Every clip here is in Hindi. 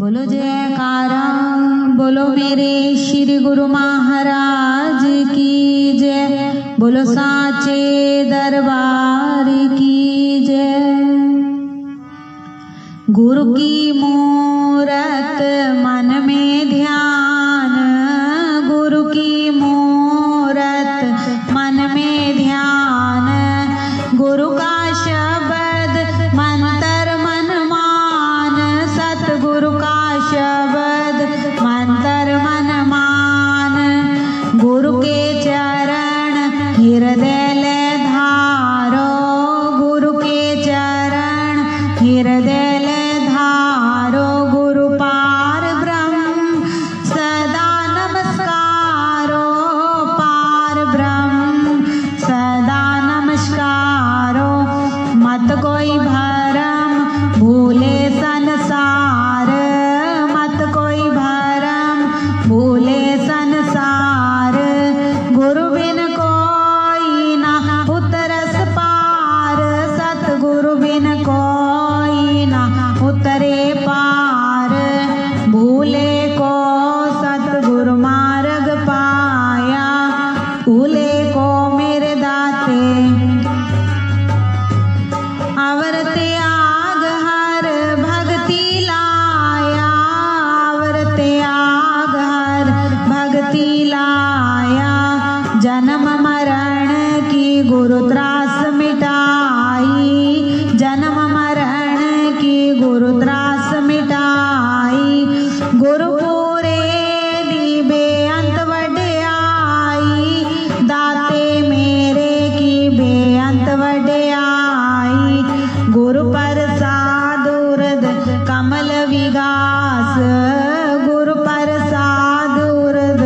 बोलो जयकारा, बोलो मेरे श्री गुरु महाराज की जय। बोलो साचे दरबार की जय। गुरु की मूरत मन में ध्यान, गुरु की मूरत मन में ध्यान। गुरु का शब्द मंत्र मन मान, सतगुरु का शब्द मंत्र मन मान। गुरु के चरण हृदय ले धारो, गुरु के चरण हृदय ले धारो। गुरु पार ब्रह्म सदा नमस्कारो, पार ब्रह्म सदा नमस्कारो। मत कोई भरम भूले संसार, मत कोई भरम भूले संसार। गुरु बिन कोई ना उतरस पार, सतगुरु बिन कोई ना उतरे पार। भूले को सतगुरु मार्ग पाया, भूले को मेरे दाते। अवर त्याग हर भक्ति लाया, अवर त्याग हर भक्ति लाया। जन्म मरण की गुरु त्रास मिटाई, जन्म मरण की गुरु त्रास मिटाई। गुरु पूरे दीबे अंत वड्याई, दाते मेरे की बेअंत वड्याई। गुरु प्रसाद उर्द कमल विगास, गुरु प्रसाद उर्द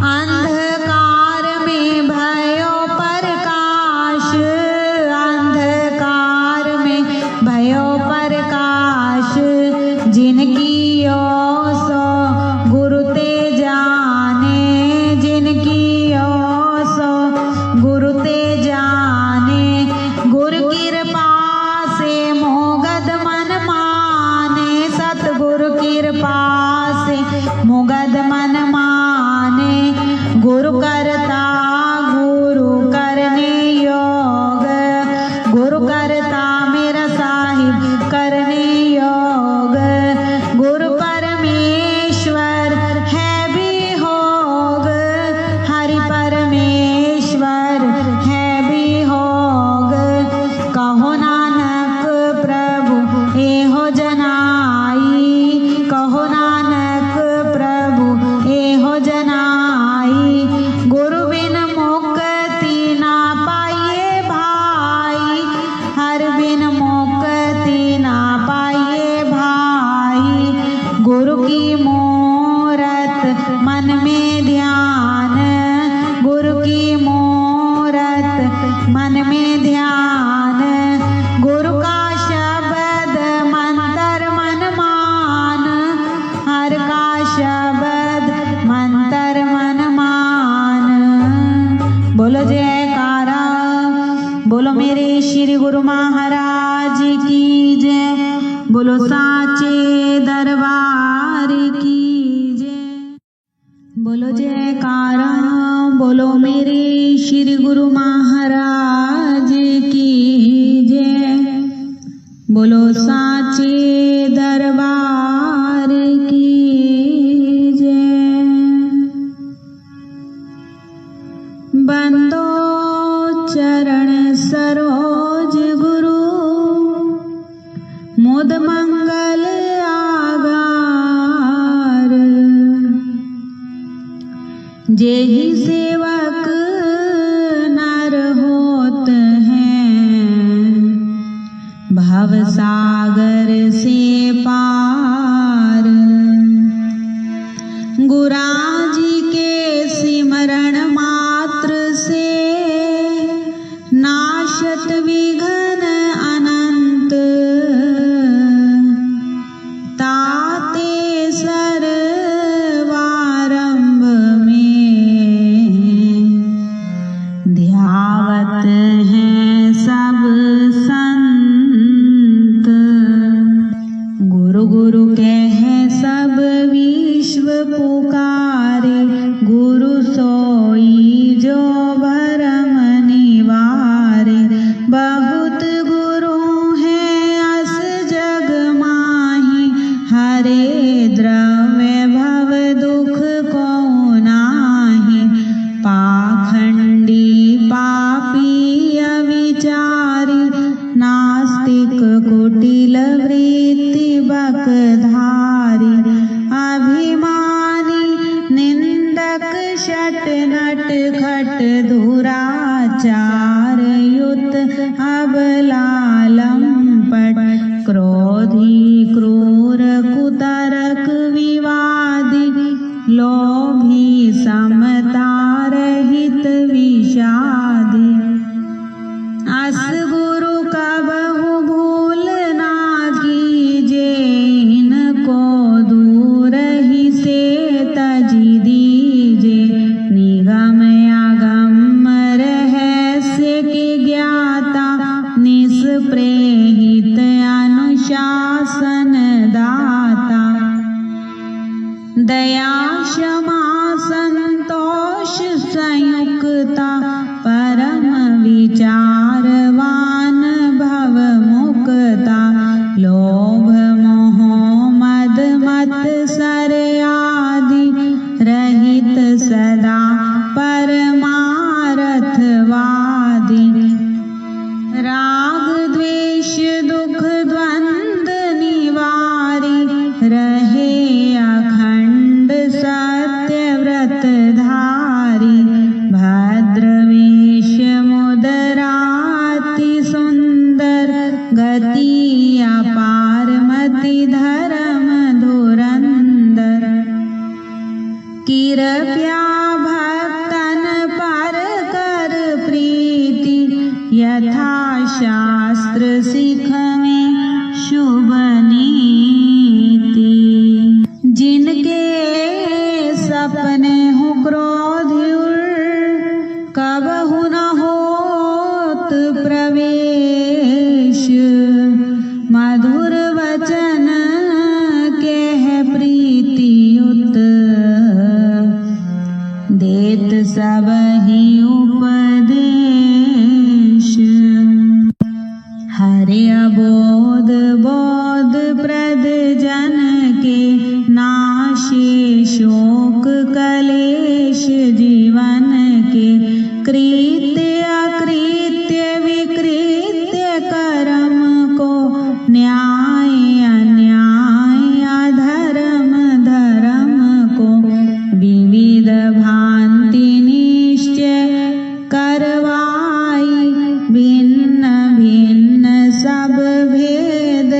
अंधकार में भयो प्रकाश, अंधकार में भयो प्रकाश। जिनकी यो सो गुरु ते जाने, जिनकी यो सो गुरु ते जाने। गुरु कृपा से मोगद मन माने, सतगुरु कृपा से मोगद मन माने। गुरु करता गुरु करने योग, गुरु करता मेरा साहिब करने योग। गुरु परमेश्वर है भी होग, हरि परमेश्वर है भी होग। कहो नानक प्रभु एहो जनाई, कहो नानक प्रभु एहो जनाई। गुरु बिन मुक्ति ना पाइए भाई, हर बिन मुक्ति ना पाइए भाई। गुरु की मूरत मन में ध्यान, गुरु की मूरत मन में ध्यान। गुरु का शब्द मंत्र मन मान, हर का शब्द मंत्र मन मान। बोलो जयकारा, बोलो मेरे श्री गुरु महाराज की जय। बोलो साचे दरबार की जय। बोलो जयकारा, बोलो मेरे श्री गुरु महाराज की जय। बोलो साचे दरबार की जय। बंदो चरण सरोज गुरु, मुद मंगल आगार। जेहि सेवक नर होत हैं, भव सागर से पार। गुराजी के सिमरण मात्र से नाशत गुरु कह सब विश्व पुकारे, गुरु सोई जो भरम निवारे। बहुत गुरु हैं अस जग माही, हरे द्रव्य भव दुख को नाही। पाखंडी पापी अविचारी, नास्तिक कुटिल वृत्ति बकधारी। अभिमानी निंदक शट नट खट, दुराचार युत अबला लंपट। क्रोधी क्रूर कुतरक विवादी, लोभी समता रहित विषादी। अस गुरु कबहु भूल ना कीजे, इनको दूर ही से तजी दीजे। निगम अगम रहस्य के ज्ञाता, निष्प्रेहित अनुशासन दाता। दया क्षमा संतोष संयुक्ता, परम विचारवान भव मुक्ता। लोभ मोह मद मत्सर आदि, रहित सदा परमारथवादी। राग द्वेष दुख द्वंद निवारी, रहे अखंड सत्य व्रत धारी। भद्र वेश मुदराति सुंदर, गति अपार मति धर्म धुरंधर। कृपया भक्तन पर कर प्रीति, यथा शास्त्र सिख में शुभ नीति। जिनके सपने हो क्रोध कबहु न होत प्रवेश। मधुर वचन कह प्रीतियुत, देत सबहि उपदेश। हरे अबोध बोध प्रद जन के, नाशे शोक कलेश जीवन के। कृत्य अकृत्य विकृत्य कर्म को, न्याय अन्याय अधर्म धर्म को। विविध भांति निश्चय करवाई, भिन्न भिन्न सब भेद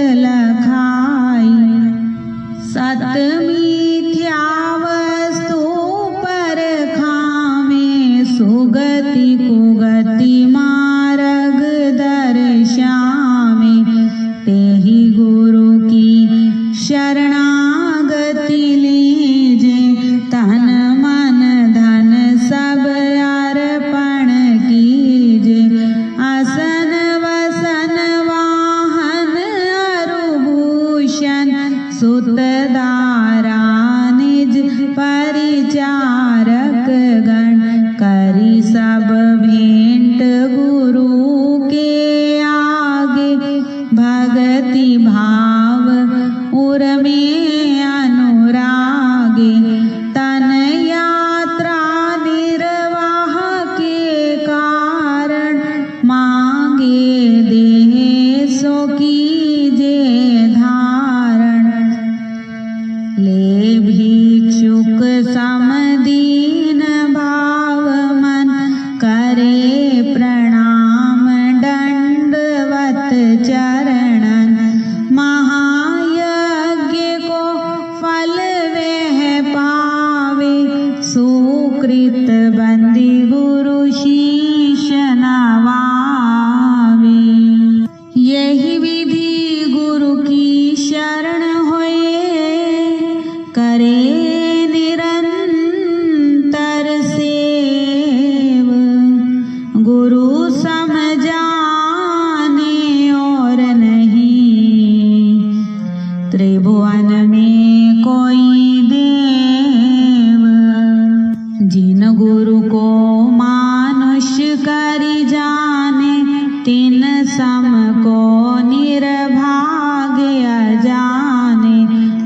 तिन सम को निर्भाग्य अजाने।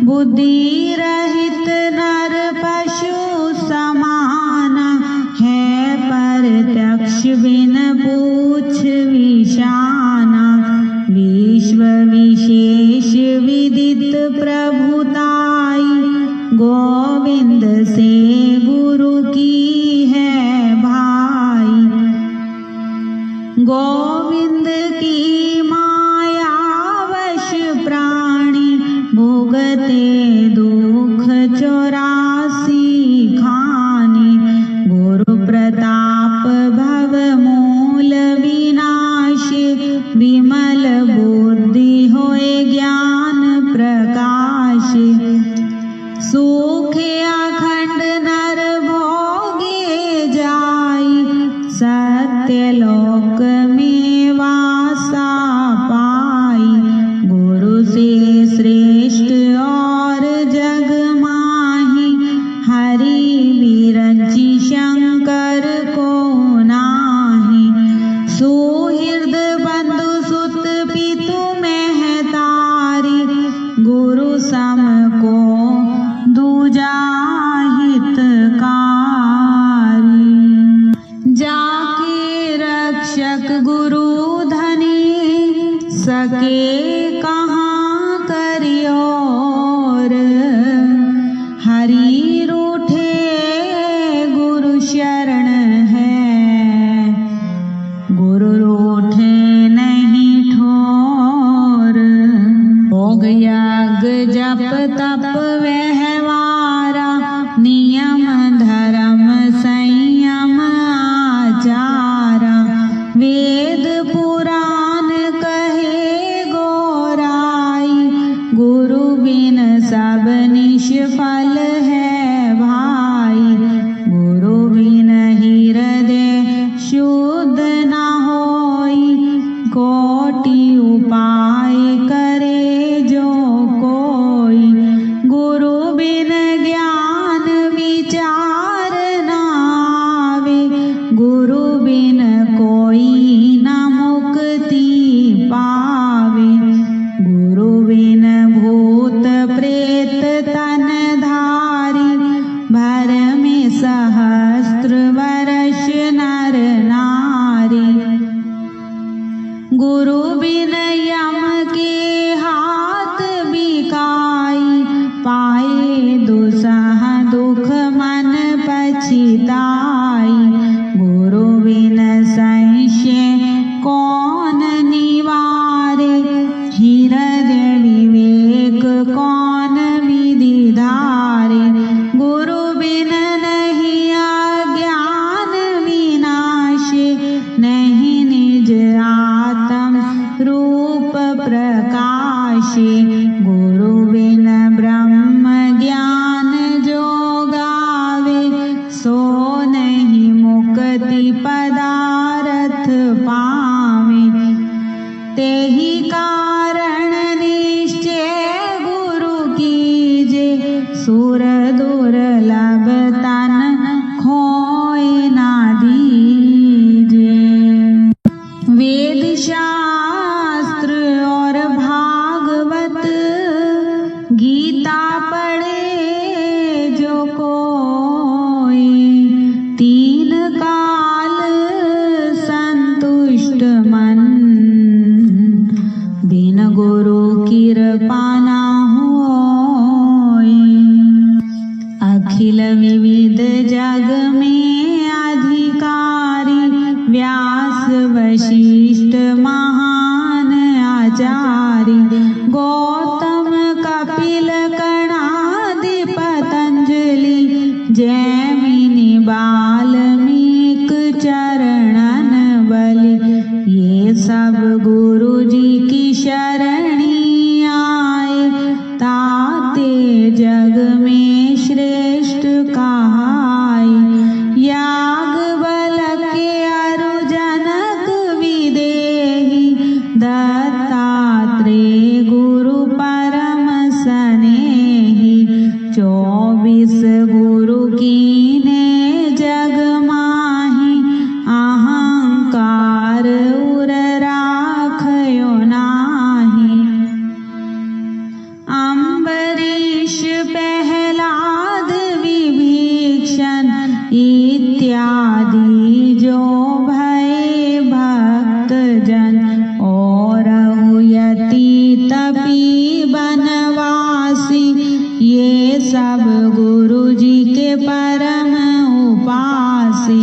बुद्धि रहित नर पशु समाना, है प्रत्यक्ष बिन पूछ विशाना। विश्व विशेष विदित प्रभुताई, गोविंद से गुरु की है भाई। गोविंद की माया वश प्राणी, भोगते दुख 84 खानी। गुरु प्रताप भव मूल विनाशी, विमल बुद्धि होए ज्ञान प्रकाश। सुख अखंड नर भोगे जाई, सत्य लोक में वासा पाई। गुरु से श्रेष्ठ और जग माही, हरि विरंची शंकर को नाही। सुहृद बंधु सुत पितु महतारी, गुरु सम को दूजा हितकारी। जाके रक्षक गुरु धनी, सके कहाँ करियोर। हरि रूठे गुरु शरण है, गुरु रूठे नहीं ठोर। भोग यज्ञ जप तप व्यवहारा, नियम धर्म संयम आचारा। वेद पुराण कहे गोराई, गुरु बिन सब निष्फल है भाई। गुरु बिन हृदय शुद्ध न होई, कोटि उपाय करे जो कोई। गुरु बिन ज्ञान विचार न आवे, गुरु बिन कोई न मुक्ति पावे। गुरु बिन भूत प्रेत तन धारी, भर में सहस्त्र वर्ष नर नारी। गुरु बिन यम के हाथ बिकाई, पाए दुसह दुख मन पछिताई। गुरु बिन संशय कौन निवारे, हृदय विवेक कौन विधि धारे। गुरु बिन नहीं अज्ञान विनाशे, नहीं निज आत्म रूप प्रकाशे। गुरु बिन ब्रह्म ज्ञान जो गावे, सो नहीं मुक्ति पदारथ पावे। तेहि कारण निश्चय गुरु कीजे, सुर दुर्लभ तन खोए ना दीजे। वेद शास्त्र और भागवत, गीता पढ़े जो कोई। तीन काल संतुष्ट मन, बिन गुरु कृपा न होई। अखिल विविध जग में अधिकारी, व्यास वशिष्ठ महान आचार्य। गौतम कपिल कणादि पतंजलि, जैमिनि वाल्मीक चरणन बलि। ये सब गुरु जी की शरणी आए, ताते जग में श्रेष्ठ कहाई। याग बल के अरु जनक विदेही, दत्तात्रेय गुरु परम सनेही। 24 गुरु कीने जग माही, अहंकार उर और यति तपी बनवासी, ये सब गुरु जी के परम उपासी।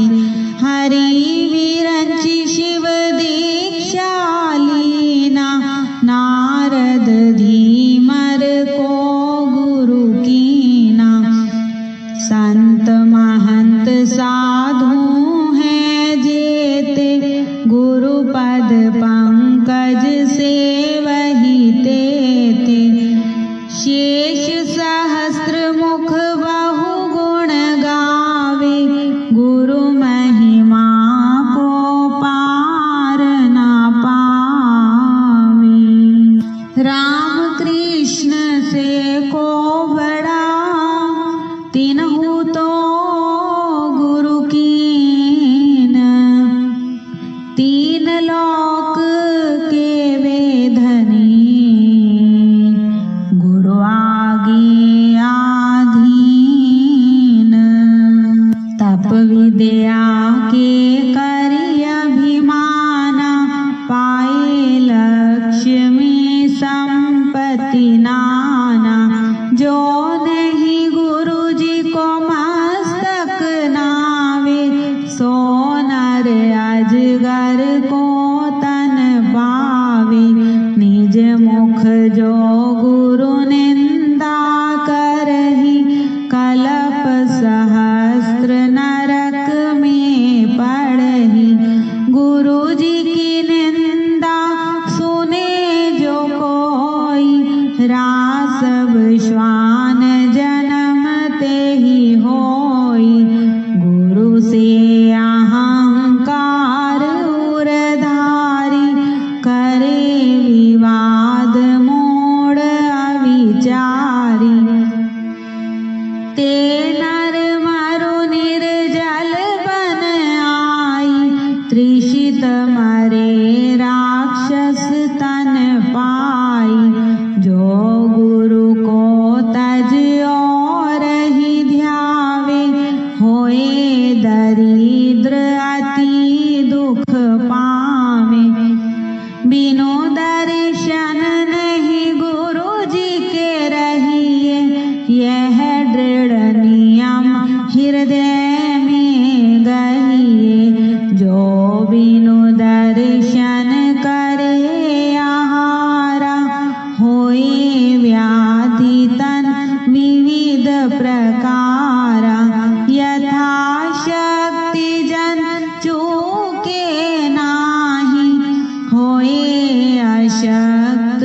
हरि विरंची शिव दीक्षा लीना, नारद धीमर को गुरु कीना। संत महंत साधु हैं जेते, गुरु पद पंकज से वही तेते। शेष सहस्त्र मुख बहु गुण गावे, गुरु महिमा को पार ना पावे। राम कृष्ण से को बड़ा, तिन्हु तो गुरु कीन। तीन लोक के वे धनी, गुरु आगे आधीन। तप विद्या के करि अभिमाना, पाए लक्ष्य में संपत्ति नाना। जो नहीं गुरु जी को मस्तक नावे, सो नर अजगर को तन पावे। निज मुख जो गुरु निंदा करही, कलप सहस्त्र नरक में पड़ही। गुरु जी की निंदा सुने जो कोई, रासव श्वान जन्मते ही होई। गुरु से अहंकार उरधारी, करे विवाद मोड़ अविचारी। ते नर मरु निर्जल बन आई, त्रिषित मरे राक्षस तन पाई। जो गुरु को तज और ही ध्यावे, होए दरिद्र अति दुख पावे। बिनु दर्शन नहीं गुरु जी के रहिए, यह दृढ़ नियम हृदय में गहिए। जो बिनु दर्शन करे आहारा, होए व्याधि तन विविध प्रकारा। यथाशक्ति जन चूके नाही, होए अशक्त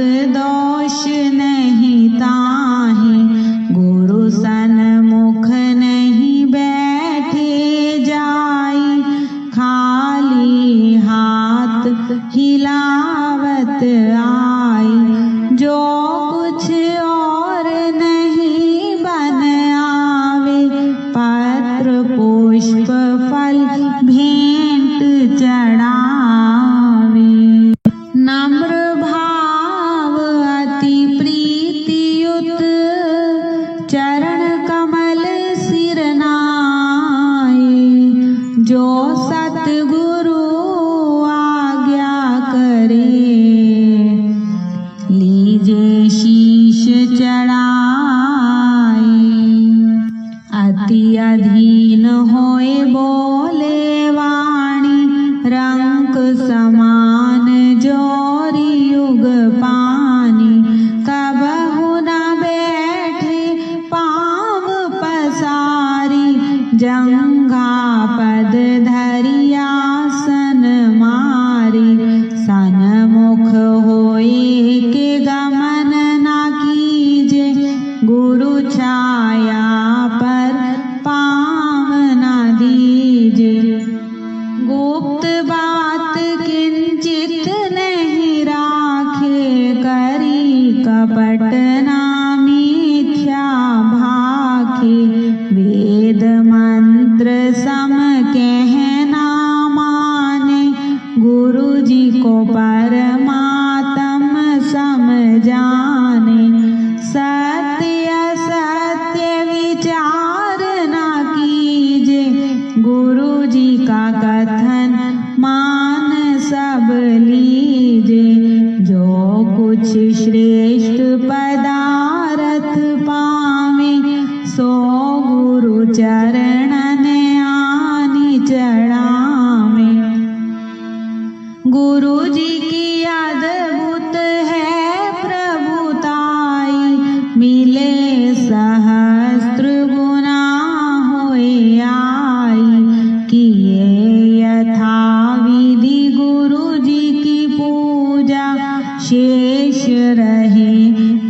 शेष रहे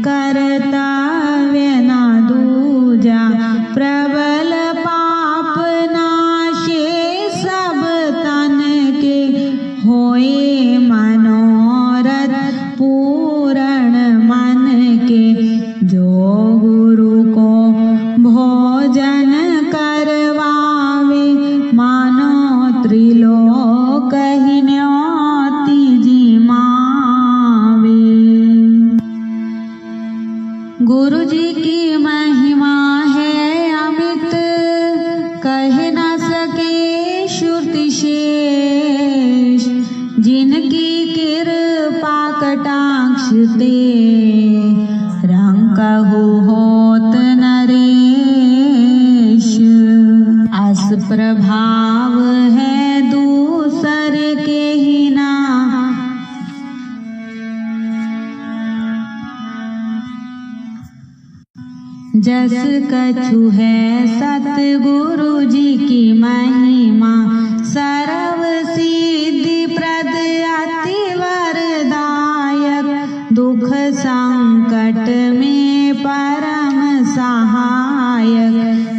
कर्तव्य न दूजा। प्रबल पाप नाशे सब तन के, होए मनोरथ पूरण मन के। जो गुरु को भोजन करवावे, मानो त्रिलोक ही न्योती जिमावे। गुरु जी की महिमा है अमित, कह न सके श्रुति शेष। जिनकी कृपा कटाक्ष ते, रंकहु होत नरेश। अस प्रभाव है दूसर के ही ना, जस कछु है सतगुरु जी की महिमा। सर्व सिद्धि प्रद अति वरदायक, दुख संकट में परम सहायक।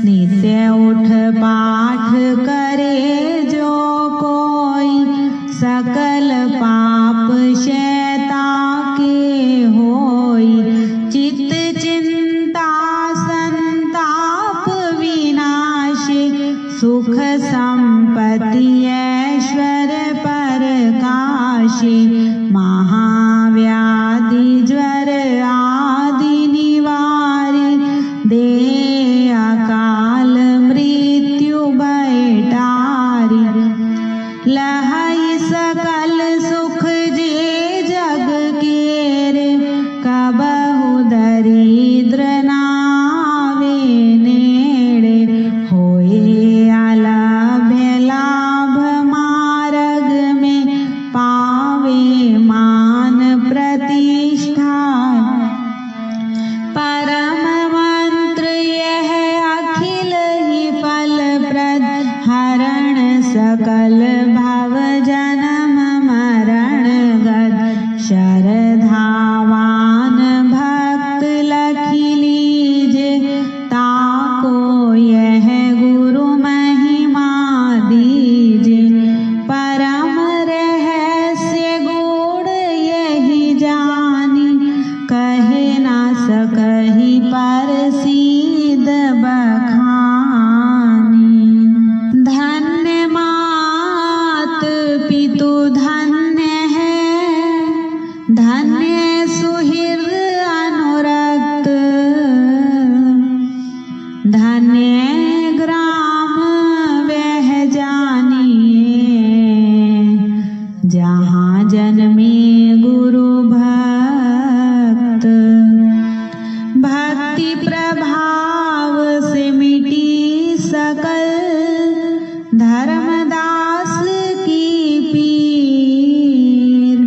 नित्य उठ पाठ करे जो कोई, सकल पाप शैता के होई। चित्त चिंता संताप विनाशी, सुख संपत्ति ऐश्वर्य परकाशी। महाव्याधि ज्वर आदि निवारी, दे अकाल मृत्यु बैटारी। लहई सकल सुख जे जग केरे, कबहु दरिद्र नावे नेड़े। होए अलभ्य लाभ मार्ग में, पावे मान प्रतिष्ठा। परम मंत्र यह अखिल ही फलप्रद, हरण सकल भव जन्म मरण गद। श्रद्धावान भक्त लखी लीजे, ताको यह गुरु महिमा दीजे। परम रहस्य गूढ़ यही जानी, कहे ना सकहि परसिद्ध बखानी। धन्य मात पितु धन्य है, धन्य सुहृद अनुरक्त। धन्य ग्राम वह जानिए, जहाँ जन्मे गुरु भक्त। भक्ति प्रभाव से मिटी सकल, धर्मदास की पीर।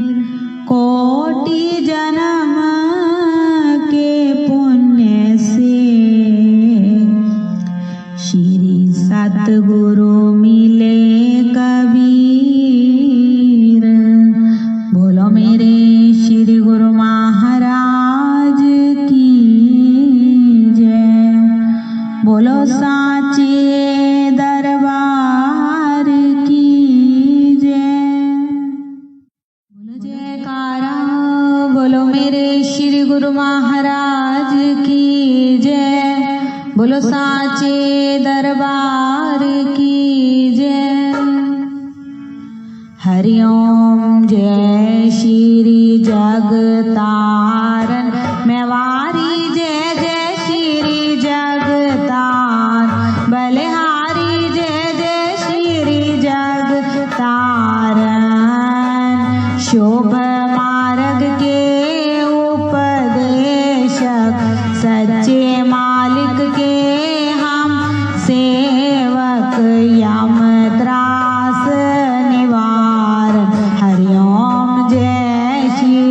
कोटि जन्म के पुण्य से, श्री सतगुरु मिले कबीर। बोलो मेरे श्री गुरु महाराज की जय। बोलो साचे दरबार की जय। बोलो जयकारा, बोलो मेरे श्री गुरु महाराज की जय। बोलो साचे दरबार की जय। हरि ओम जय श्री जगतारण मेवारी, जय जय श्री जगतार। बलिहारी जय जय श्री जगतारण। शोभ मार्ग के उपदेशक, सच्चे मालिक के हम सेवक। यम त्रास निवार, हरि ओम जय श्री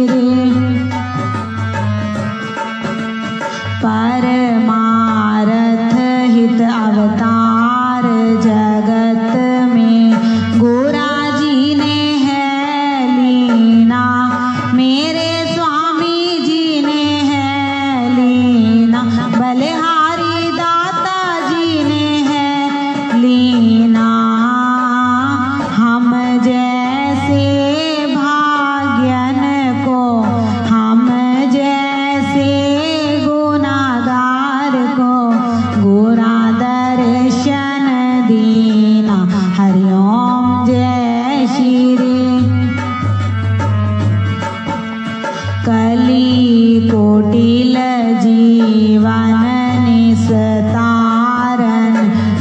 कली कोटिल जीवन निस्तारण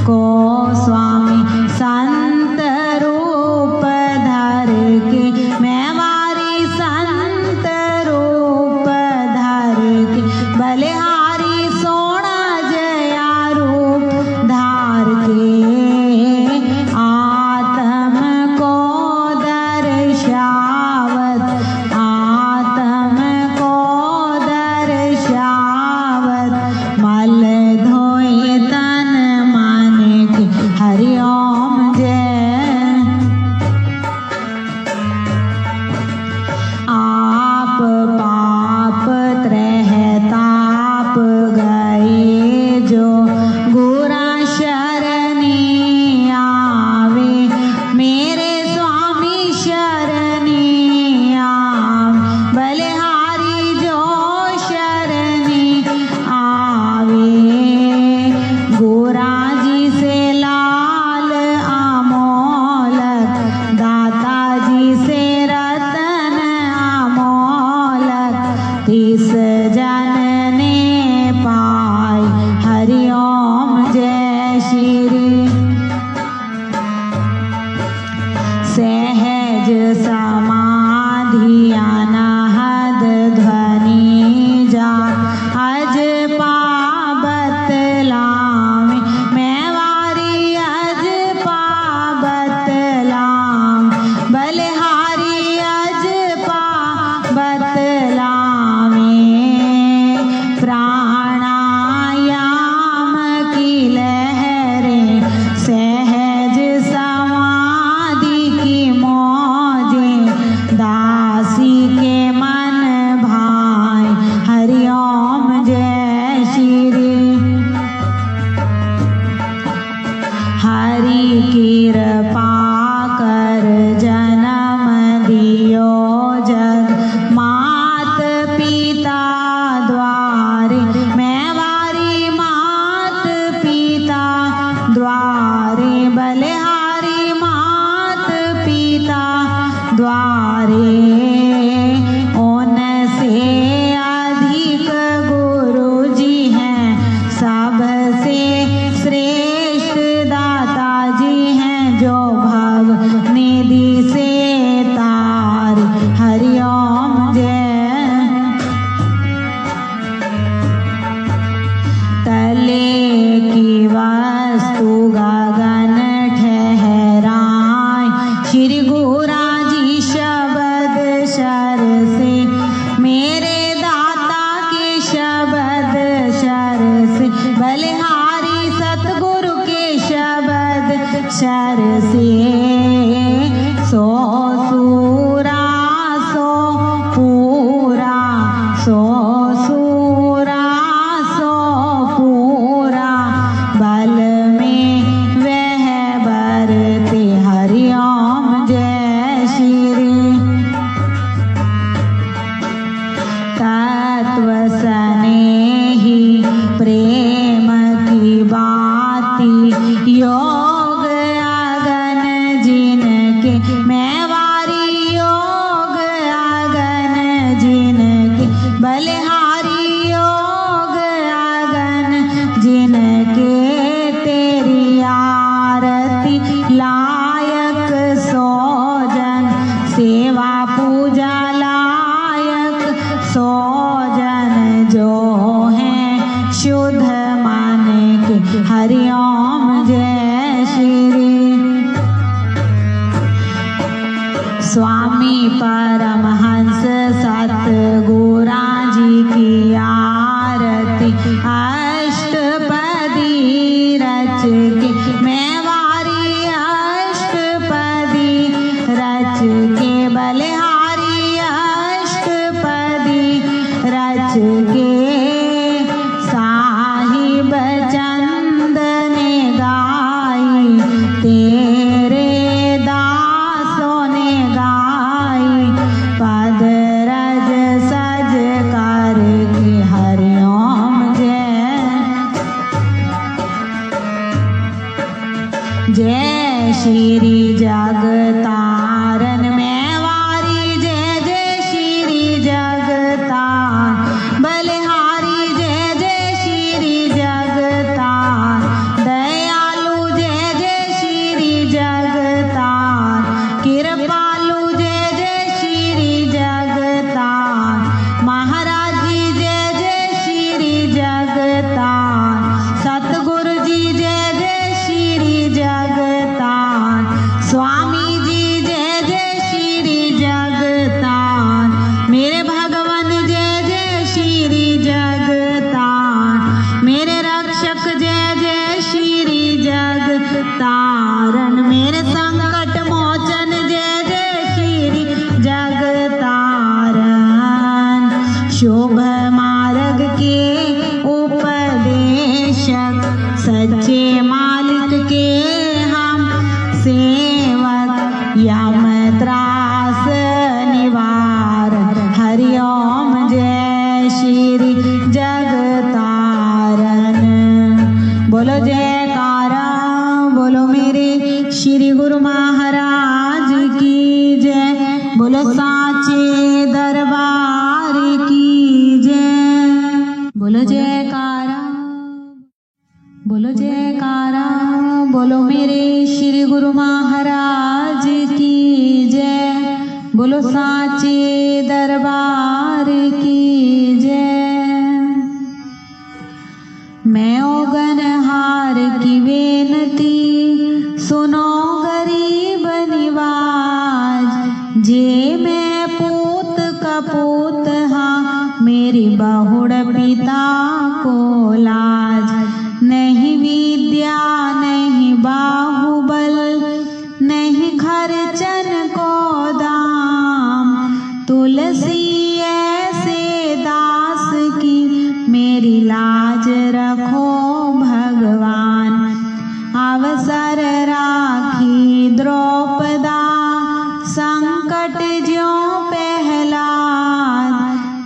को स्वामी संत रूप धर के मैं वारी संत रूप धर के बलिहारी सोना जया रूप धार के आत्म को दर्शावत आत्म को दर्शावत मल धोए तन मन के हरि ओम जय। आप पाप त्रह ताप गए जो गुरा शरणी आवे मेरे स्वामी शरणी आवे बलिहारी जो शरणी आवे गोरा जी से लाल अमोलक दाता जी से रतन अमोलक तिस जन ने पाई हरि ओम जय श्री। सहज समाधि अनहद ध्वनि जा अज पाबत लामे मैं वारी अज पाबत लाम बलिहारी अज पाबत लामे प्राणायाम की लहरें सहज समाधि की मौजें दासी के मन भाई हरि ओम जय श्री। हरि कृपा कर जन्म दियो जग मात पिता द्वारे मैं वारी मात पिता द्वारे बलिहारी मात पिता द्वारे उन से अधिक गुरु जी हैं सबसे श्रेष्ठ दाता जी हैं जो भव निधि से तार हरि ओम जय। तले की वस्तु गगन ठहराए श्री गुरा जी शब्द शर से मेरे दाता के शब्द शर से बलिहारी सतगुरु के शब्द शर से सो सूरा सो पूरा सो सूरा सो पूरा बल में वह बरते हरि ओम जय श्री। तत्व स्नेही प्रेम की बाती योग अगन जिनके मैं वारी योग अगन जिनके बलिहारी योग अगन जिनके तेरी आरती लायक सोजन सेवा पूजा लायक सोजन जो हैं शुद्ध मन के हरि ओम जय श्री। स्वामी परमहंस सतगुरा जी की आरती अष्टपदी रच के मैं वारी अष्टपदी रच के बलिहारी अष्टपदी रच के साहिब चंद ने गाई तेरे दासों ने गाई पद रज सज कर के हरि ओम जय। जय श्री जगतारन मैं वारी जय जय श्री जगतारन शुभ मार्ग के उपदेशक सच्चे मालिक के हम सेवक यम त्रास निवार हरिओम जय श्री जगतारण। बोलो जयकारा, बोलो मेरे श्री गुरु महाराज की जय, बोलो साचे दरबार की जय। बोलो जयकारा, बोलो जयकारा, बोलो मेरे श्री गुरु महाराज की जय, बोलो साचे दरबार की जय। मैं ओगनहार की बेनती सुनो गरीब निवाज, जे मैं पूत कपूत हाँ मेरी बहुड़ पिता को लाज। नहीं विद्या नहीं बाहुबल नहीं खर्चन को दाम, तुलसी ऐसे दास की मेरी लाज रखो भगवान। अवसर राखी द्रौपदा संकट ज्यों पहलाद,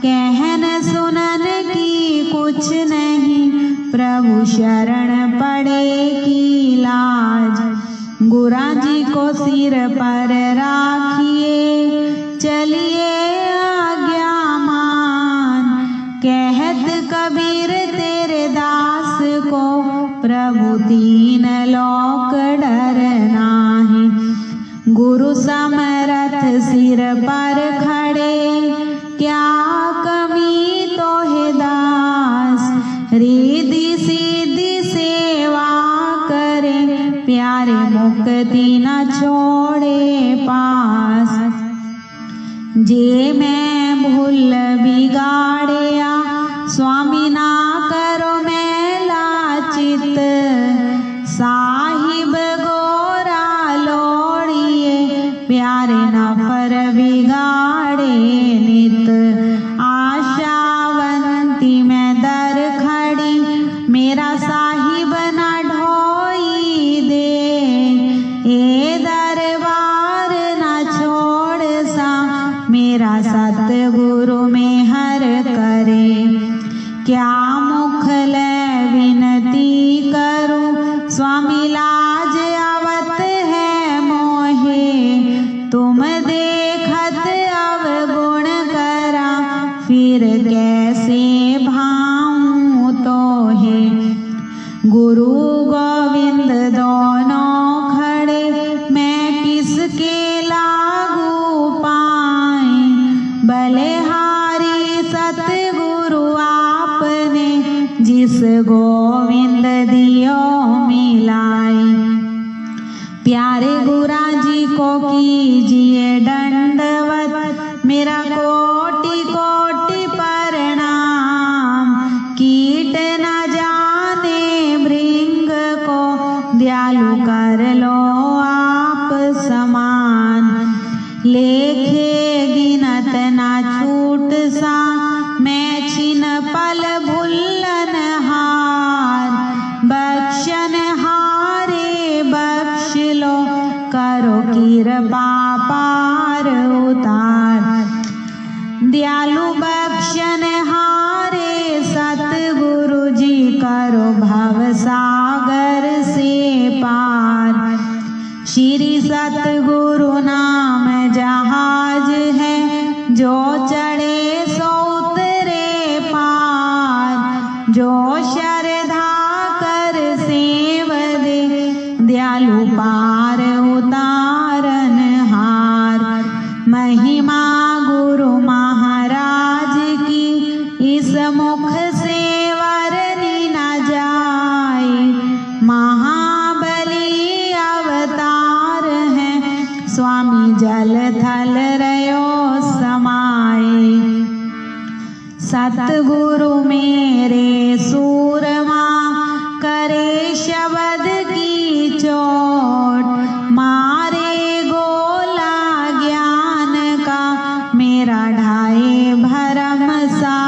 कहन सुनन की कुछ नहीं प्रभु शरण पड़े की लाज। गुरा जी को सिर पर राखिए चलिए आज्ञा मान, कहत कबीर तेरे दास को प्रभु तीन लोक डर नाहि। गुरु समरथ सिर पर खड़े क्या कमी तो है दास, रिद्धि सिद्धि सेवा करे प्यारे मुक्ति न छोड़े पास। जे मैं भूल बिगाड़िया स्वामी ना करो मैला चित, साहिब गोरा लोड़िए प्यारे नफर बिगाड़े नित। आशावंती मैं दर खड़ी मेरा साहिब न ढोई दे, ए दरबार न छोड़ सा मेरा सतगुरु में हर करे। क्या मुख ले विनती करूं स्वामी लाज आवत है मोहे, तुम देखत अवगुण करा फिर कैसे भाऊं तो है। गुरु गोविंद दोनों खड़े मैं किसके लागू पाए, बलिहारी सतगुरु आपने जिस गोविंद दियो मिलाई। प्यारे गुरा जी को कीजिए दंडवत मेरा कोटि कोटि प्रणाम, कीट न जाने भृंग को दयालु कर लो आप समान। लेखे गिनत ना छूट सा मैं छिन पल भुल्लन हार, बख्शन हारे बख्श लो करो कृपा पार उतार। दयालु बख्शन हारे सतगुरु जी करो भव सागर से पार। श्री सतगुरु नाम जहाज है जो चढ़े सो उतरे पार, जो श्रद्धा कर सेव दे दयालु पार उतारन हार। महिमा गुरु महाराज की इस मुख से वर्णी न जाए, महाबली अवतार है स्वामी जल थल रयो समाए। सतगुरु मेरे सूरमा करे शब्द की चोट, मारे गोला ज्ञान का मेरा ढाए भरम सा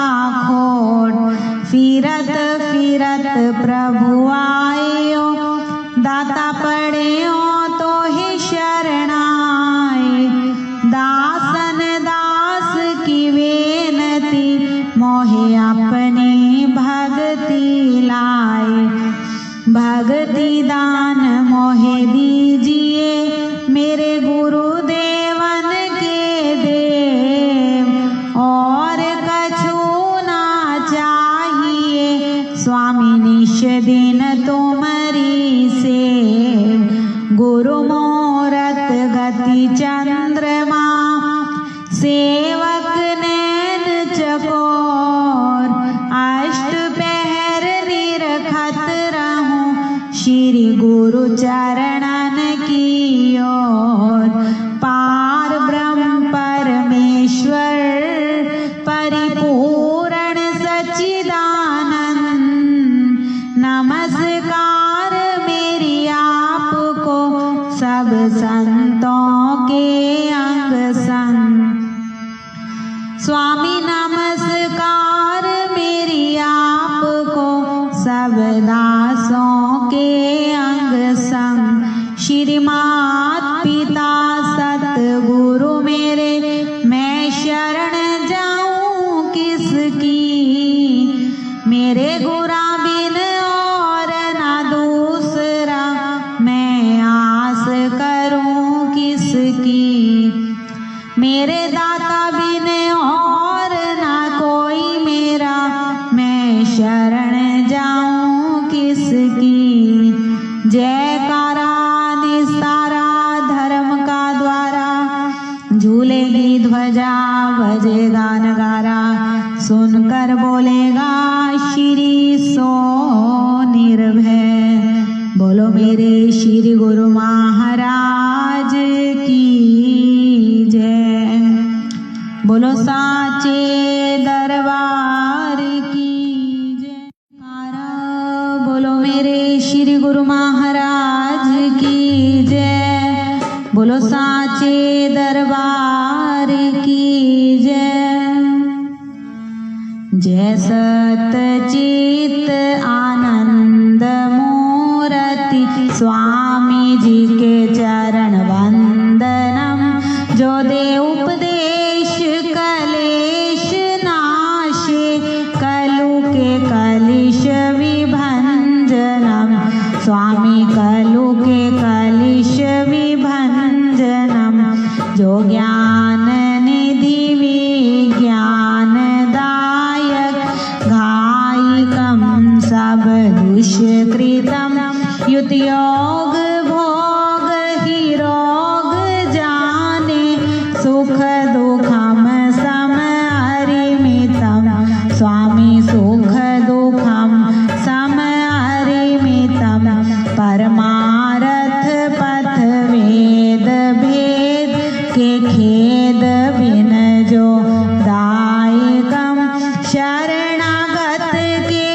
चकोर, अष्ट पहर निरखत रहूं श्री गुरु चरणन की ओर। पार ब्रह्म परमेश्वर परिपूर्ण सच्चिदानंद, नमस्कार मेरी आपको सब संतों के अंग संग। स्वामी नमस्कार मेरी आपको सब दासों के अंग संग। श्री मात पिता सतगुरु मेरे, मैं शरण जाऊं किसकी। मेरे गुरा बिन और ना दूसरा, मैं आस करूं किसकी। मेरे दाता बिन और ना कोई मेरा, मैं शरण जाऊं किसकी। जयकारा निस्तारा धर्म का द्वारा, झूलेगी ध्वजा बजेगा नगारा। सुनकर बोलेगा श्री सो निर्भय। बोलो मेरे श्री गुरु महाराज की जय। बोलो साचे दरबार की जय। बोलो मेरे श्री गुरु महाराज की जय। बोलो साचे दरबार की जय। जय सतचित आनंद मूर्ति, स्वामी जी के चरण वंदनम। जो दे उपदेश कलेश नाशे, कलु के कलिश विभंजनम। स्वामी कलु के कलिश विभंजनम। जो ज्ञान निधि विज्ञान दायक, घायिकम सब दुष्कृतम। युत योग भोग ही रोग जाने, सुख दुखम सम अरिमितम। स्वामी सुख दुखम सम अरिमितम। परमारथ पथ वेद भेद के खेद बिन जो दायकम। शरणागत के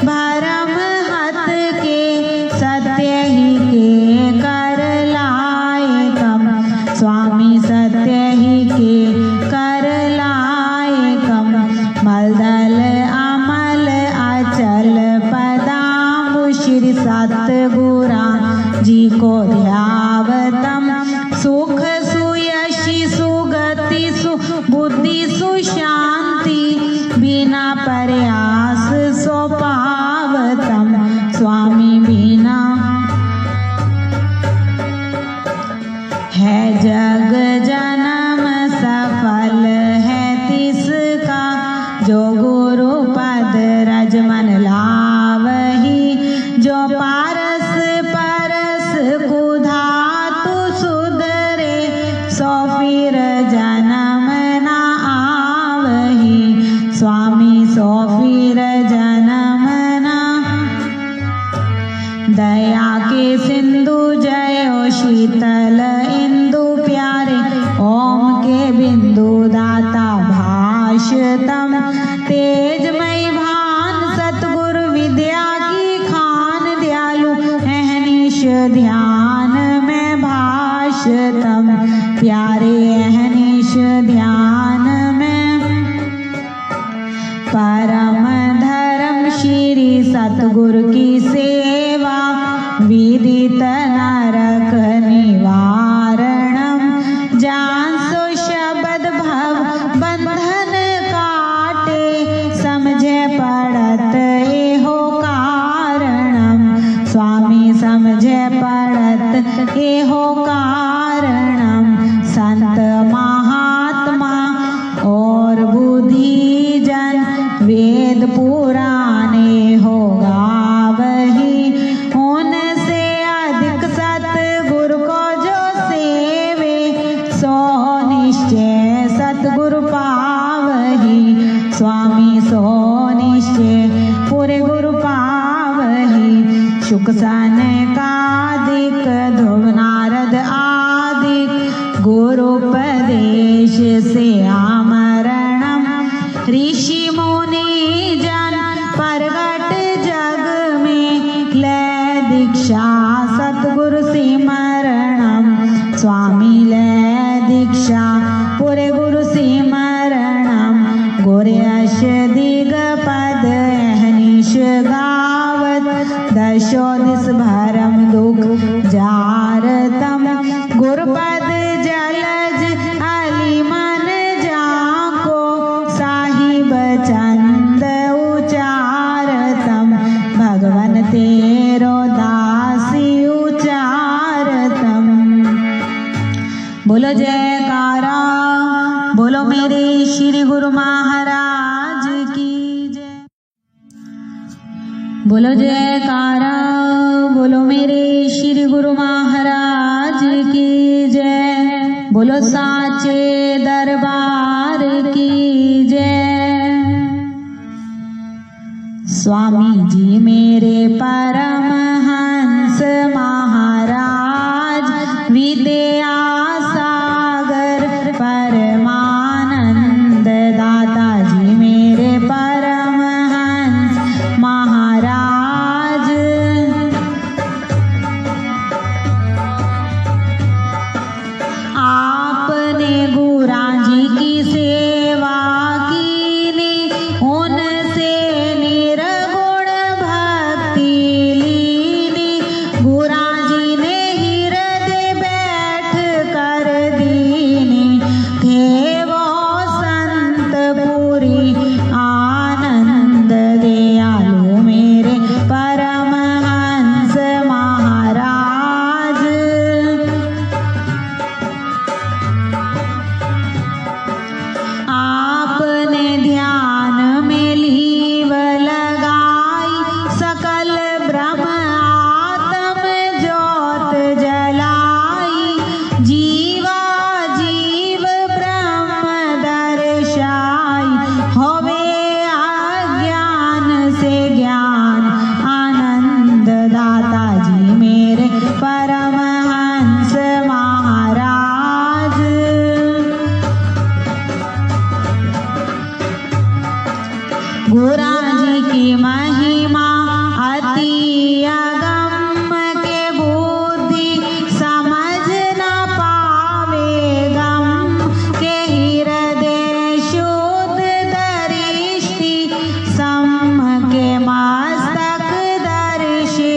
भरम हत के, सत्य ही के कर लायकम। स्वामी सत्य ही के कर लायकम। मलदल अमल अचल पदाम्बु, श्री सतगुरा जी को ध्यावतम। सुख सुयशि सुगति सुबुद्धि सुशांति, बिना प्रयास सो पावतम। स्वामी बिना है जग जन्म सफल है तिसका। जो गुरु पद रज मन लावही, जो पारस परस कुधातु सुधरे। सो फिर जन्म ना आवही, स्वामी सो फिर जन्म ना। दया के सिंधु जयो शीतल इंदु प्यारे, ओम के बिंदु दाता भाषतम। तेजमय भान सतगुरु विद्या की खान, दयालु अहनिश ध्यान में भाषतम। प्यारे अहनिश ध्यान में, परम धर्म श्री सतगुरु की सेवा। विदित नरक निवारणम, जान सो शब्द भव बंधन काटे। समझे पड़त एहो कारणम, स्वामी समझे पड़त एहो कारणम। संत महात्मा और बुद्धि जन, वेद पुराणे हो गावही। उनसे अधिक सतगुरु को जो सेवे, सो निश्चय सतगुरु पावही। स्वामी सो निश्चय पूरे गुरु पावही शुक सनकादिक ध्रुव नारद आदिक गुरुपदेश से आमरणम ऋषि मुनि जन प्रगट जग में ले दीक्षा सतगुरु सिमरणम स्वामी ले दीक्षा पूरे गुरु सिमरणम गुरयश दिगपद अहनिश गावत दशो दिस भरम दुख जारतम गुरुपद जलज अली मन जाको साहिब चंद उचारतम भगवन तेरो दासी उचारतम। बोलो जयकारा बोलो मेरे श्री गुरु महाराज की जय। बोलो जयकारा बोलो मेरे श्री गुरु महाराज की जय। बोलो साचे दरबार की जय। स्वामी जी मेरे परमहंस महाराज विद्या सागर परमानंद दाता जी मेरे परमहंस महाराज। आपने गुरा जी की सेवा कीनी उनसे निर्गुण भक्ति लीनी गुरा जी ने हृदय बैठ कर दीनी थे वो संत पूरी आनंद दयालु मेरे परमहंस महाराज। आपने ध्यान में लीव लगाई सकल ब्रह्म आत्म ज्योत जलाई जीवा जीव ब्रह्म दर्शाई होवे अज्ञान से ज्ञान आनंद दाता जी मेरे परमहंस महाराज। गुरा जी की महिमा अति अगम के बुद्धि समझ न पावे गम के हृदय शुद्ध दृष्टि सम के मस्तक दर्शे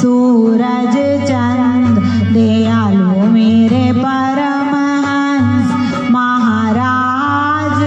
सूरज चंद दयालु मेरे परमहंस महाराज।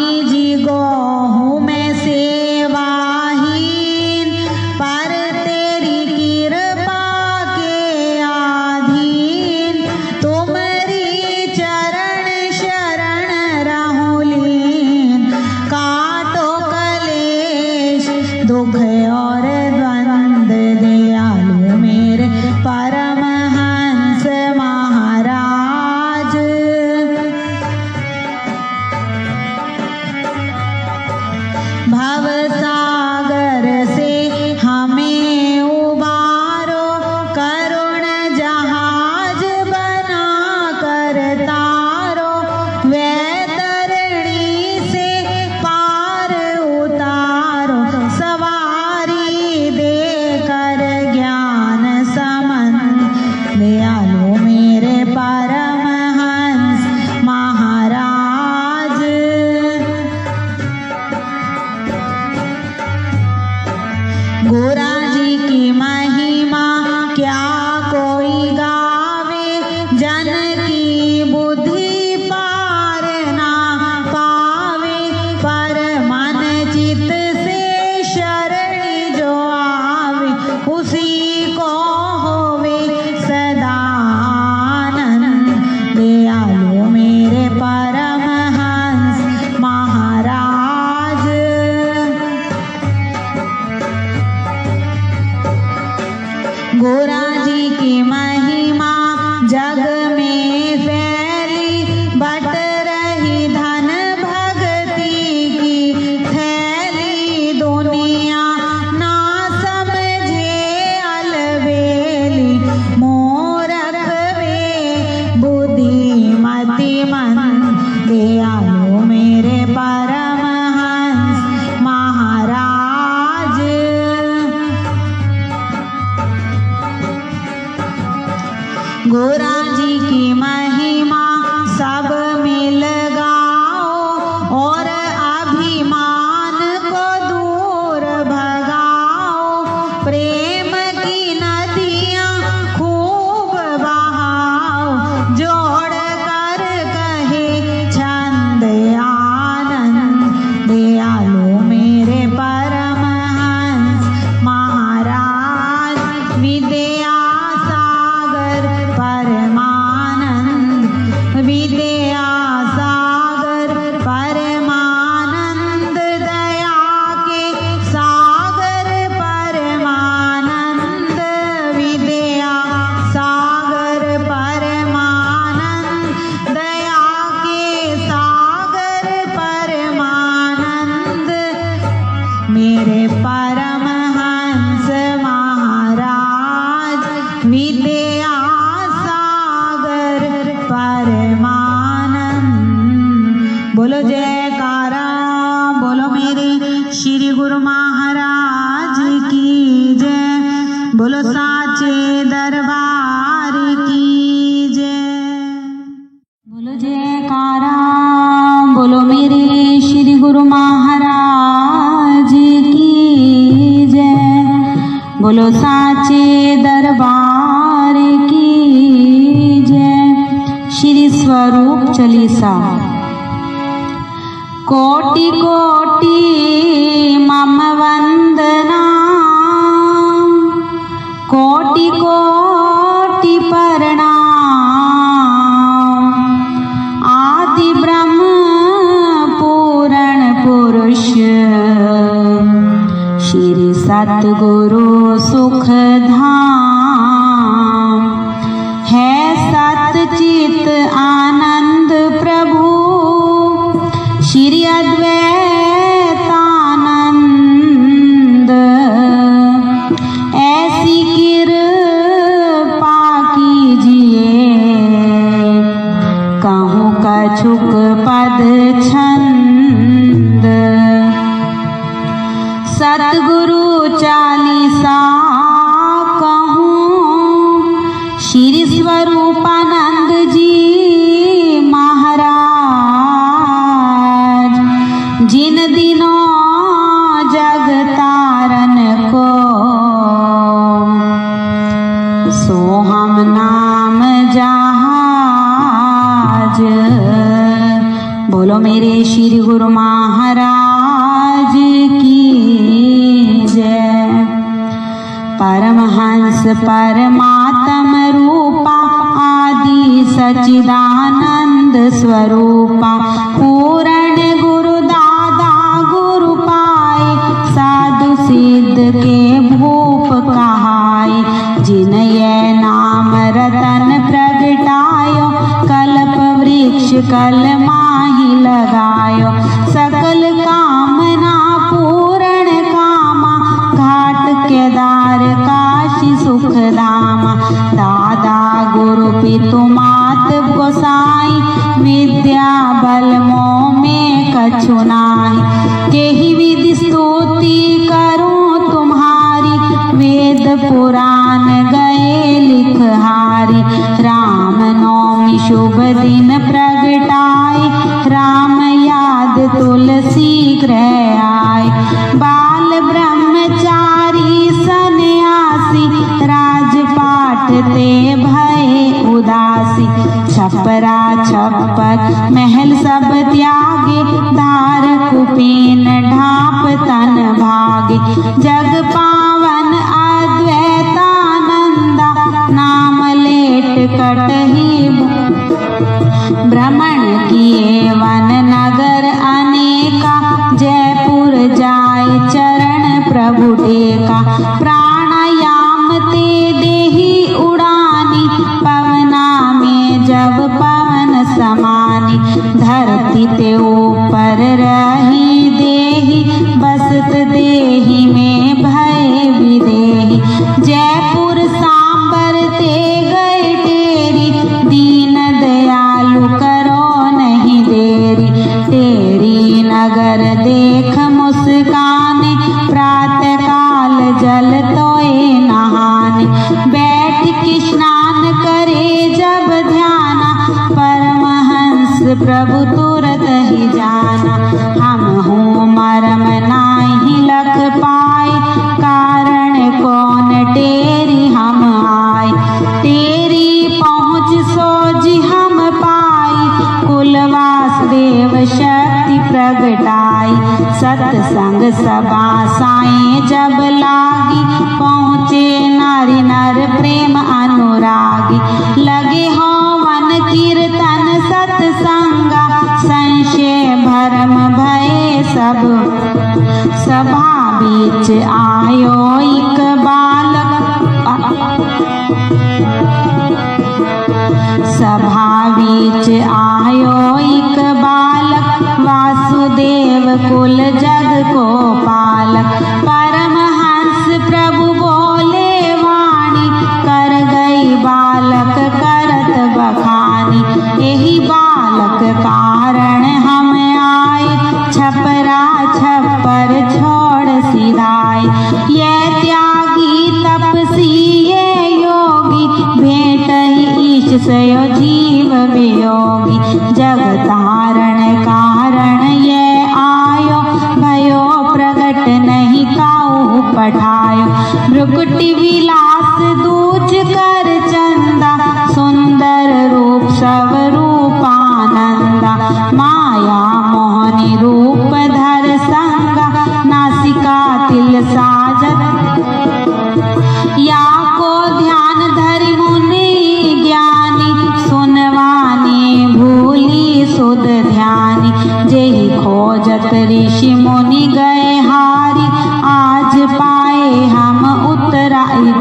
स्वामी जी को हूँ मैं सेवाहीन, पर तेरी कृपा के अधीन, तुम्हारी चरण शरण रहूं लीन। काटो कलेश दुख और द्वंद, दयालु मेरे परमहंस महाराज। भव सागर से हमें उबारो, करुण जहाज बना कर तारो। वैतरणी से पार उतारो, सवारी दे कर ज्ञान समन, दयालु मेरे परमहंस महाराज। गोरा जी की महिमा क्या कोई गावे, जन की बुद्धि पार ना पावे। पर मन चित से शरण जो आवे, उसी को होवे सदा आनंद, दयालु मेरे परमहंस महाराज। गोरा जी की महिमा जग में फैली, बट रही धन भक्ति की थैली। दुनिया ना समझे अलबेली, मूरख वे बुद्धिमति मन, दयालु मेरे परमहंस महाराज। गोरा जी की महिमा सब मिल गाओ, और अभिमान को दूर भगाओ। प्रेम की नदियाँ खूब बहाओ, जोड़ कर कहे छंद आनंद, दयालु मेरे परमहंस महाराज। विद्या सागर परमानंद, विद्या सागर परमानंद, दया के सागर परमानंद। विद्या सागर परमानंद, दया के सागर परमानंद, मेरे परमहंस महाराज। विद्या सागर परमानंद। बोलो जयकारा, बोलो मेरे श्री गुरु महाराज की जय। बोलो साचे दरबार की जय। बोलो जयकारा, बोलो मेरे श्री गुरु महाराज की जय। बोलो साचे दरबार की जय। श्री स्वरूप चालीसा। कोटि कोटि मम वंदना, कोटि कोटि प्रणाम। आदि ब्रह्म पूरण पुरुष, श्री सतगुरु सुख धाम। है सतचित आनंद प्रभु, श्री अद्वैतानंद। ऐसी कृपा कीजिए, कहूँ कछुक पद छंद। सतगुरु चालीसा कहूँ, श्री स्वरूपानंद जी महाराज। जिन दिनों जग तारन को, सो हम नाम जहाज। बोलो बोलो मेरे श्री गुरु महाराज की जय। परमहंस परमात्म रूपा आदि सच्चिदानंद स्वरूपा पूर्ण गुरु दादा गुरु पाए साधु सिद्ध के भूप कहाय। जिन ये नाम रतन प्रगटायो कल्प वृक्ष कल माही लगायो। सकल कामना पूर्ण कामा घाट केदार काशी सुख धामा। दादा गुरु पितु मात गोसाई विद्या बल मोह में कछु नाहि। केहि विधि स्तुति करूं तुम्हारी वेद पुराण गए लिखहारी। राम नवमी शुभ दिन प्रगटाए राम याद तुलसी गृह आए। बाल ब्रह्मचारी सन्यासी राजपाट ते भय उदासी। छपरा छप्पर महल सब त्यागे धार कुपीन ढाप तन भागे। जग पावन अद्वैतानंदा नाम लेट कटही भ्रमण किए वन नगर अनेका। जयपुर जाय चरण प्रभु टेका। प्राणायाम ते देही उड़ानी पवना में जब पवन समानी। धरती ते ऊपर रही देही बसत देही में भय विदेही। जयपुर सांबर ते गए टेरी दीन दयालु करो नहीं देरी। तेरी नगर देख मुस्काने प्रातः काल जल तोए नहाने। बैठ के स्नान करे जब ध्याना परमहंस प्रभु तुरत ही जाना। हम हूँ मरम नाही लख पाए कारण कौन टेरी हम आए। तेरी पहुँच सोजी हम पाई कुल वासुदेव शक्ति प्रगटाई। सत्संग सभा साई जब लागी पहुँचे नारी नर प्रेम अनुरागी। लगे हो वन कीर्तन सत्संगा संशय भरम भय सब। सभा बीच आयो एक बालक सभा बीच आयो एक बालक वासुदेव कुल जग को पालक। परमहंस प्रभु बोले वाणी कर गई बालक करत बखानी। यही बालक कारण हम आए छपरा छप्पर छोड़ सिधाए। ये त्यागी तपसी ये योगी भेंट ही ईश सयो जीव वियोगी। जग तारण कारण ये आयो भयो प्रगट नहीं काऊ पठायो। भ्रुकुटी विलास दूज कर चंदा सुंदर रूप सब रूपानंदा। माया मोहनी रूप धर संगा नासिका तिल साजत। या को ध्यान धरि मुनि ज्ञानी सुनवानी भूली सुध ध्यानी। जेहि खोजत ऋषि मुनि गए हारी आज पाए हम उतराई।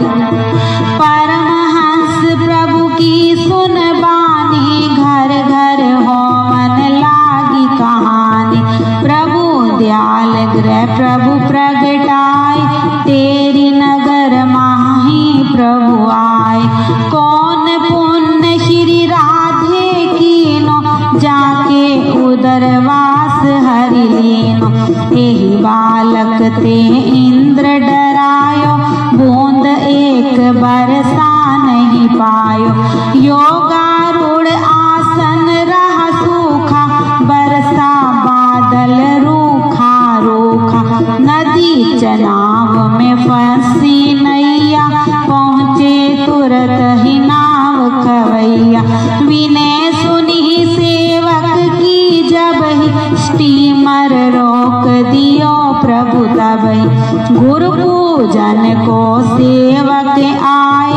परमहंस प्रभु की सुन बानी घर घर हो मन लागी कहानी। प्रभु दयाल गृह प्रभु प्रगटाए तेरी नगर माही प्रभु आए। कौन पुण्य श्री राधे कीनो जाके उदरवास हरि लीनो। एहि बालक ते इंद्र डरायो बूंद एक बरसा नहीं पायो। योगारूढ़ आसन रहा सूखा बरसा बादल रूखा रूखा। नदी चनाव में फंसी नैया पहुँचे तुरत ही नाव खवैया। विनय सुनी सेवक की जब ही रोक दियो प्रभु तबई। गुरु पूजन को सेवक आए,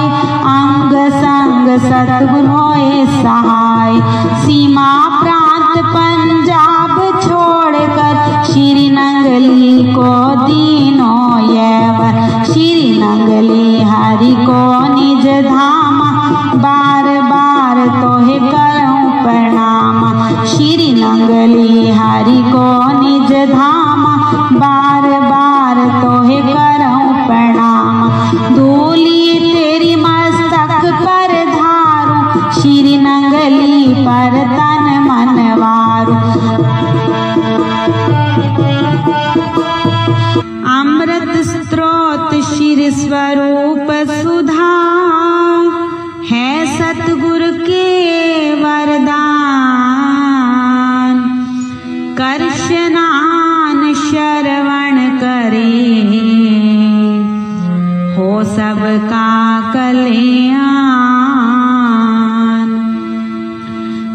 अंग संग सतगुरु होए सहाय। सीमा प्रांत पंजाब छोड़कर श्री नंगली को दीनो यवर। श्री नंगली हरि को निज धाम, बार बार तोहे करऊं प्रणाम। श्री नंगली हरि को निज धाम, बार बार तोहे करऊं प्रणाम। धूली तेरी मस्तक पर धारूं, श्री नंगली पर तन मन वारूं। अमृत स्रोत श्री स्वरूप सुधा, है सतगुरु के वरदान। कर स्नान श्रवण करे, हो सबका कल्याण।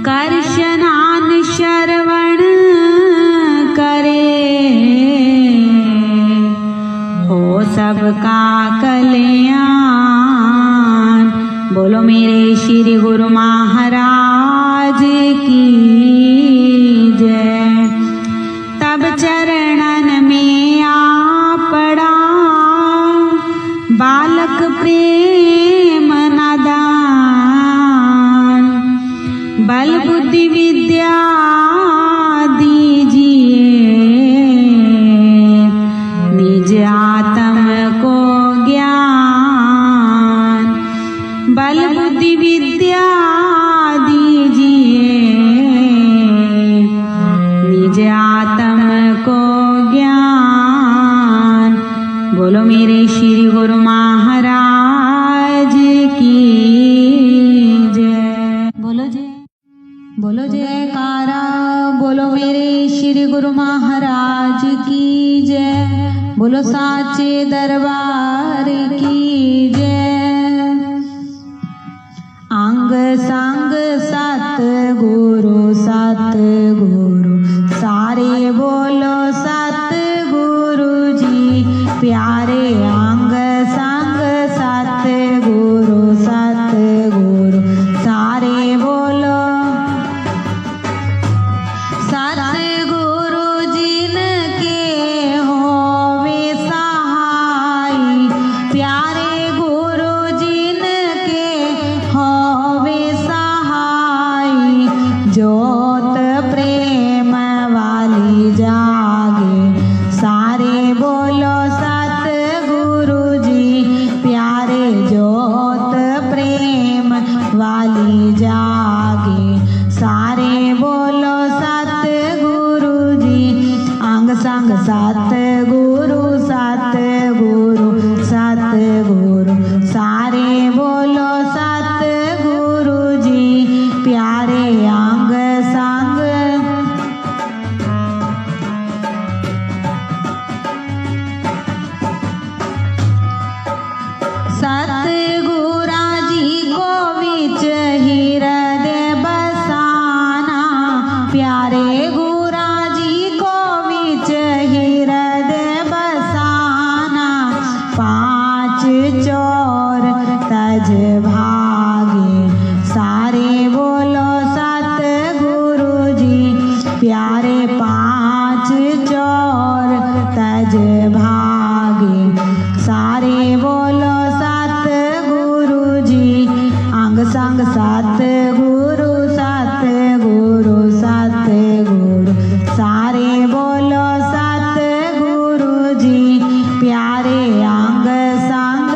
कर स्नान श्रवण करे, हो सबका कल्याण। बोलो मेरे श्री गुरु महाराज की जय। तब चरणन में आ पड़ा, बालक प्रेम नादान। बल बुद्धि विद्या दीजिए, निज आत्म को ज्ञान। बल बुद्धि विद्या दीजिए, निज आत्म को ज्ञान। बोलो मेरे श्री गुरु महाराज की जय। बोलो जयकारा, बोलो मेरे श्री गुरु महाराज की जय। बोलो साचे दरबार की जय। अंग संग सतगुरु सतगुरु, सारे बोलो सतगुरु जी प्यारे। अंग संग सतगुरु सतगुरु, सारे बोलो सतगुरु जिनके होवे सहाय। प्यारे गुरु जिनके होवे सहाय, ज्योत प्रेम वाली जागे। सारे बोलो सतगुरु जी प्यारे, ज्योत प्रेम वाली जागे। सारे बोलो सतगुरु जी। अंग संग सतगुरु सतगुरु सतगुरु, सारे बोलो सतगुरु जी प्यारे। अंग संग सतगुरा जी को विच हृदय बसाना। प्यारे गुरा जी को विच हृदय बसाना। पांच चोर तज भागे, सारे बोलो सतगुरु जी प्यारे। पांच चोर तज भागे, सारे बोलो सतगुरु जी। अंग संग सतगुरु सतगुरु सतगुरु, सारे बोलो सतगुरु जी प्यारे। अंग संग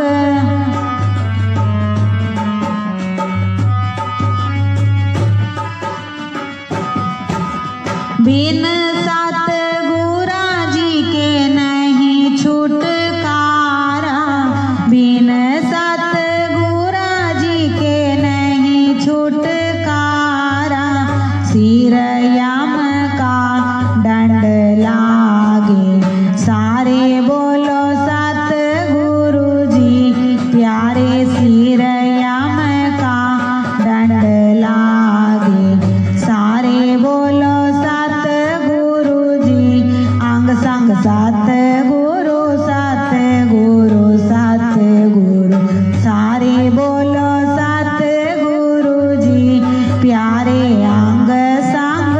बिन सतगुरा जी के नहीं सतगुरु सतगुरु सतगुरु सारे बोलो सतगुरु जी प्यारे अंग संग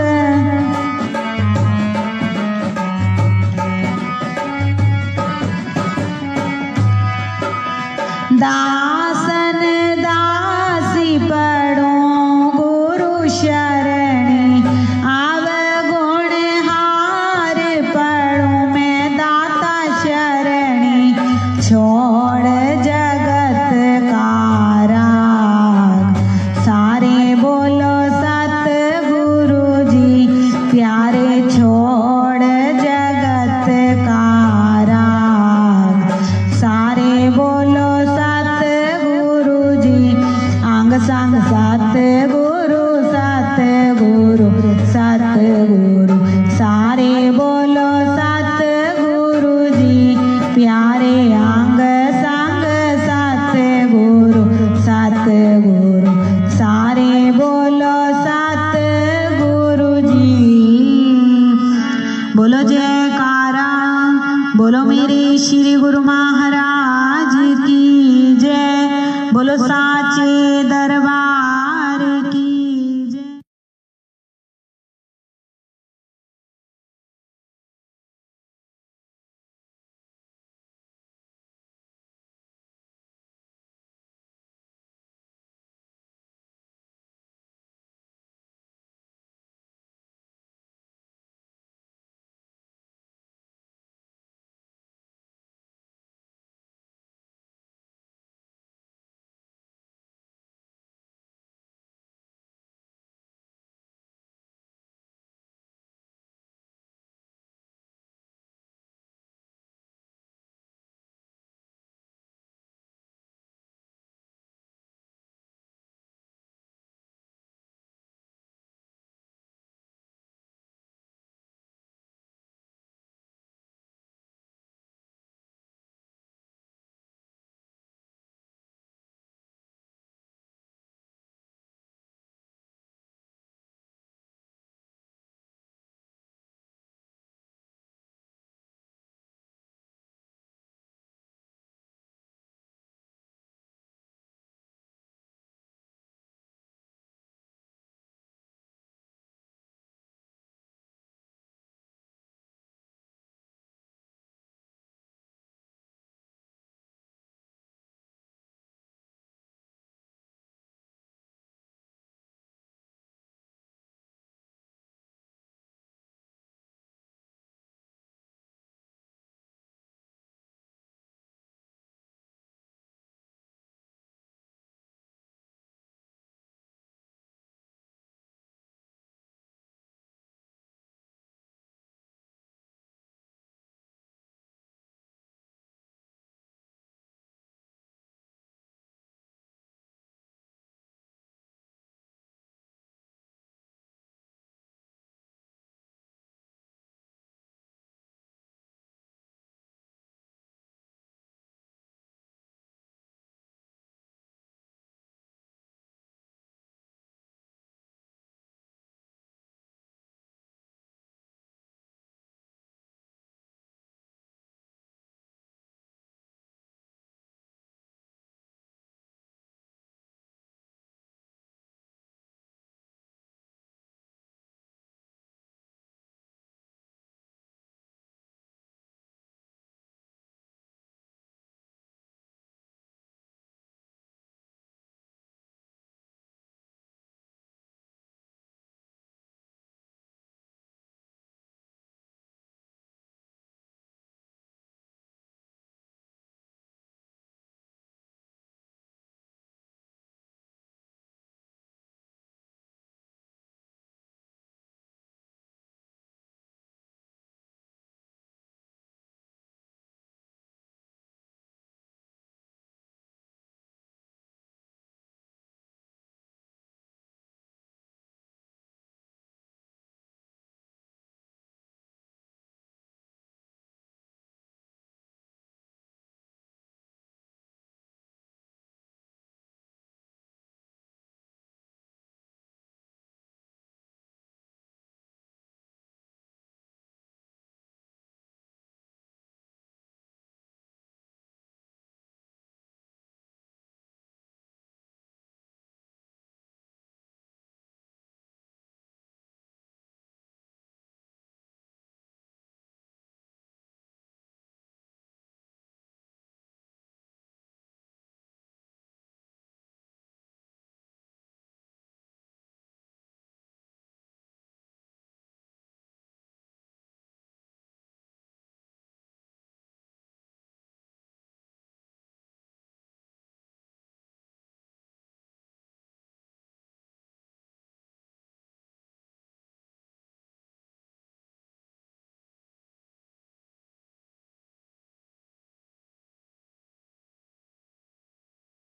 दासन दासी पढ़ो गुरु शरणी आव गुण हार पढ़ो मैं दाता शरणी छोड़ जगत का राग सारे बोलो सतगुरु जी प्यारे छोड़ जगत का राग सारे बोलो सतगुरु जी अंग संग सतगुरु सतगुरु सतगुरु सारे बोलो सतगुरु जी प्यारे अंग संग सतगुरु सतगुरु सारे बोलो सतगुरु जी। बोलो जयकारा बोलो मेरे श्री गुरु महाराज।